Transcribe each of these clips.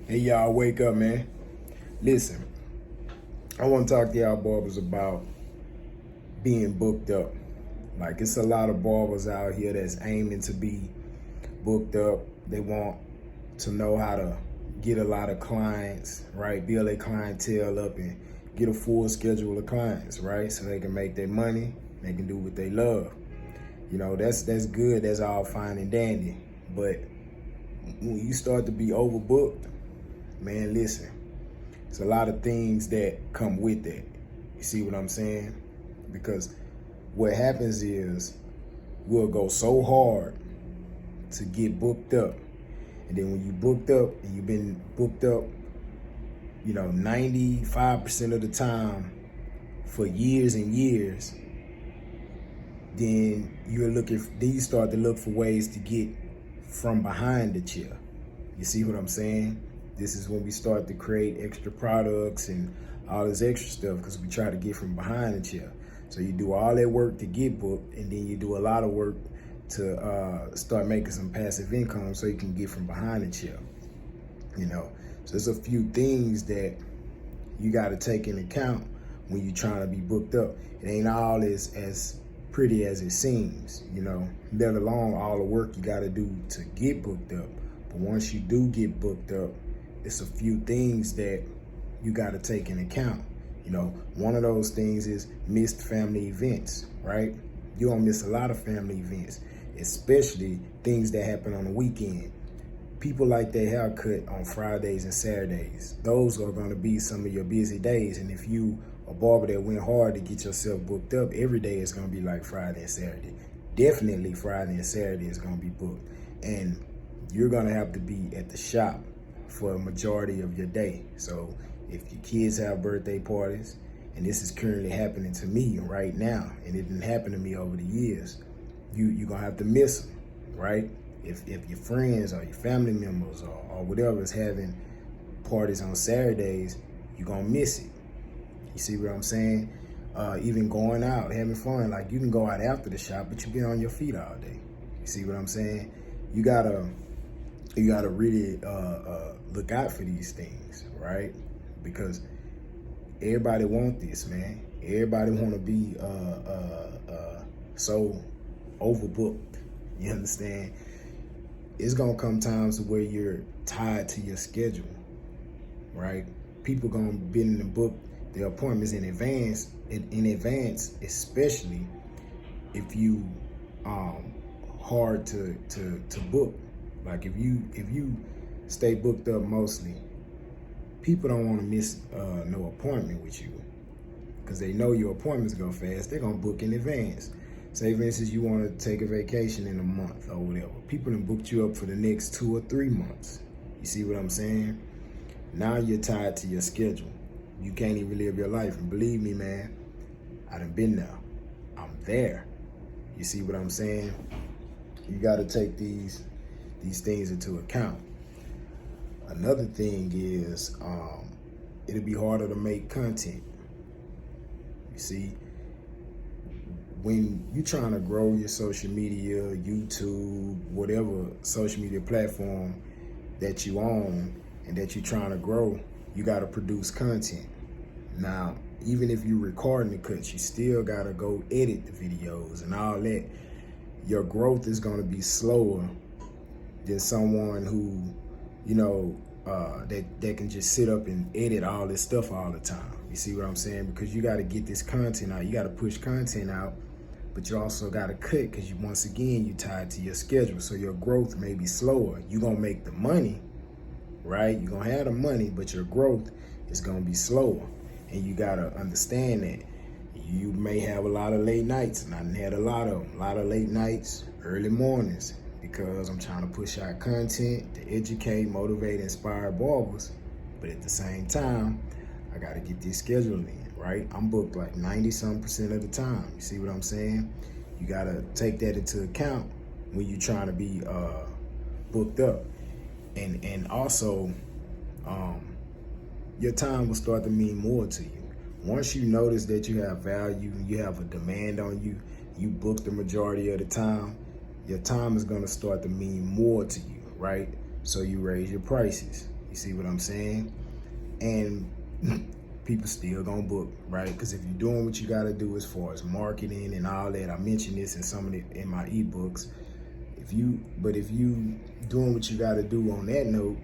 Hey y'all, wake up, man. Listen, I want to talk to y'all barbers about being booked up. Like, it's a lot of barbers out here that's aiming to be booked up. They want to know how to get a lot of clients, right? Build their clientele up and get a full schedule of clients, right? So they can make their money, they can do what they love. You know, that's good, that's all fine and dandy. But when you start to be overbooked, man, listen, it's a lot of things that come with that. You see what I'm saying? Because what happens is we'll go so hard to get booked up. And then when you booked up and you've been booked up, 95% of the time for years and years, then you start to look for ways to get from behind the chair. You see what I'm saying? This is when we start to create extra products and all this extra stuff because we try to get from behind the chair. So you do all that work to get booked, and then you do a lot of work to start making some passive income so you can get from behind the chair. So there's a few things that you got to take into account when you're trying to be booked up. It ain't all as pretty as it seems, let alone all the work you got to do to get booked up. But once you do get booked up, it's a few things that you got to take into account. One of those things is missed family events, right? You're gonna miss a lot of family events, especially things that happen on the weekend. People like their haircut on Fridays and Saturdays. Those are gonna be some of your busy days. And if you a barber that went hard to get yourself booked up, every day is gonna be like Friday and Saturday. Definitely Friday and Saturday is gonna be booked. And you're gonna have to be at the shop for a majority of your day. So if your kids have birthday parties, and this is currently happening to me right now, and it didn't happen to me over the years, you're gonna have to miss them, right? If your friends or your family members or whatever is having parties on Saturdays, you're gonna miss it. You see what I'm saying? Even going out, having fun, like you can go out after the shop, but you've been on your feet all day. You see what I'm saying? You gotta really look out for these things, right? Because everybody want this, man. Everybody want to be so overbooked. You understand? It's gonna come times where you're tied to your schedule, right? People gonna be in the book their appointments in advance. In advance, especially if you hard to book. Like if you stay booked up mostly, people don't want to miss no appointment with you because they know your appointments go fast. They're gonna book in advance. Say for instance you want to take a vacation in a month or whatever. People done booked you up for the next 2 or 3 months. You see what I'm saying? Now you're tied to your schedule. You can't even live your life. And believe me, man, I done been there. I'm there. You see what I'm saying? You got to take these things into account. Another thing is it'll be harder to make content. You see, when you're trying to grow your social media, YouTube, whatever social media platform that you own and that you're trying to grow, you got to produce content. Now, even if you're recording the cuts, you still got to go edit the videos and all that. Your growth is going to be slower than someone who, that can just sit up and edit all this stuff all the time. You see what I'm saying? Because you got to get this content out. You got to push content out, but you also got to cut because once again, you're tied to your schedule. So your growth may be slower. You're going to make the money, right? You're going to have the money, but your growth is going to be slower. And you got to understand that you may have a lot of late nights, and I had a lot of late nights, early mornings, because I'm trying to push out content to educate, motivate, inspire barbers. But at the same time, I got to get this schedule in, right? I'm booked like 90-some% of the time. You see what I'm saying? You got to take that into account when you're trying to be booked up. And also, your time will start to mean more to you. Once you notice that you have value, you have a demand on you, you book the majority of the time, your time is going to start to mean more to you, right? So you raise your prices. You see what I'm saying? And people still gonna book, right? Because if you're doing what you gotta do as far as marketing and all that, I mentioned this in some of in my ebooks. If you doing what you gotta do on that note,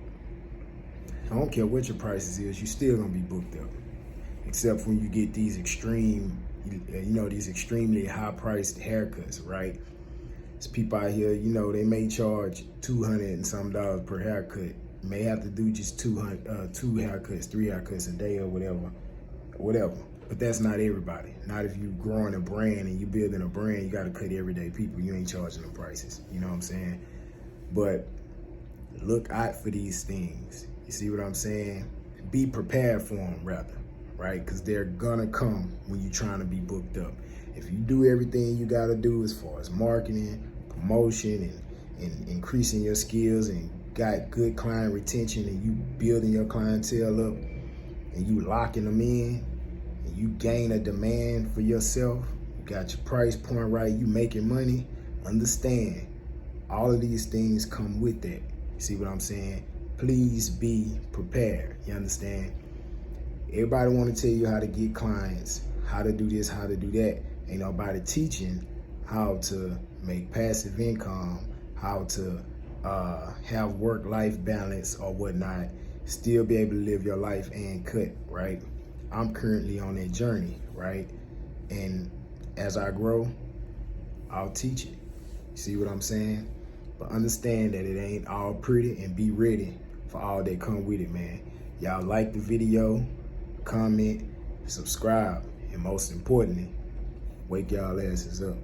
I don't care what your prices is, you still gonna be booked up. Except when you get these these extremely high priced haircuts, right? There's people out here, they may charge $200 and some per haircut. May have to do just 2 haircuts, 3 haircuts a day or whatever. But that's not everybody. Not if you growing a brand and you building a brand, you gotta cut everyday people. You ain't charging them prices, you know what I'm saying? But look out for these things. You see what I'm saying? Be prepared for them rather, right? Because they're gonna come when you're trying to be booked up. If you do everything you gotta do as far as marketing, promotion, and increasing your skills and got good client retention and you building your clientele up and you locking them in and you gain a demand for yourself, you got your price point right, you making money, understand all of these things come with that. You see what I'm saying? Please be prepared, you understand? Everybody want to tell you how to get clients, how to do this, how to do that. Ain't nobody teaching how to make passive income, how to have work-life balance or whatnot, still be able to live your life and cut, right? I'm currently on that journey, right? And as I grow, I'll teach it. You see what I'm saying? But understand that it ain't all pretty and be ready for all that come with it, man. Y'all like the video, comment, subscribe, and most importantly, wake y'all asses up.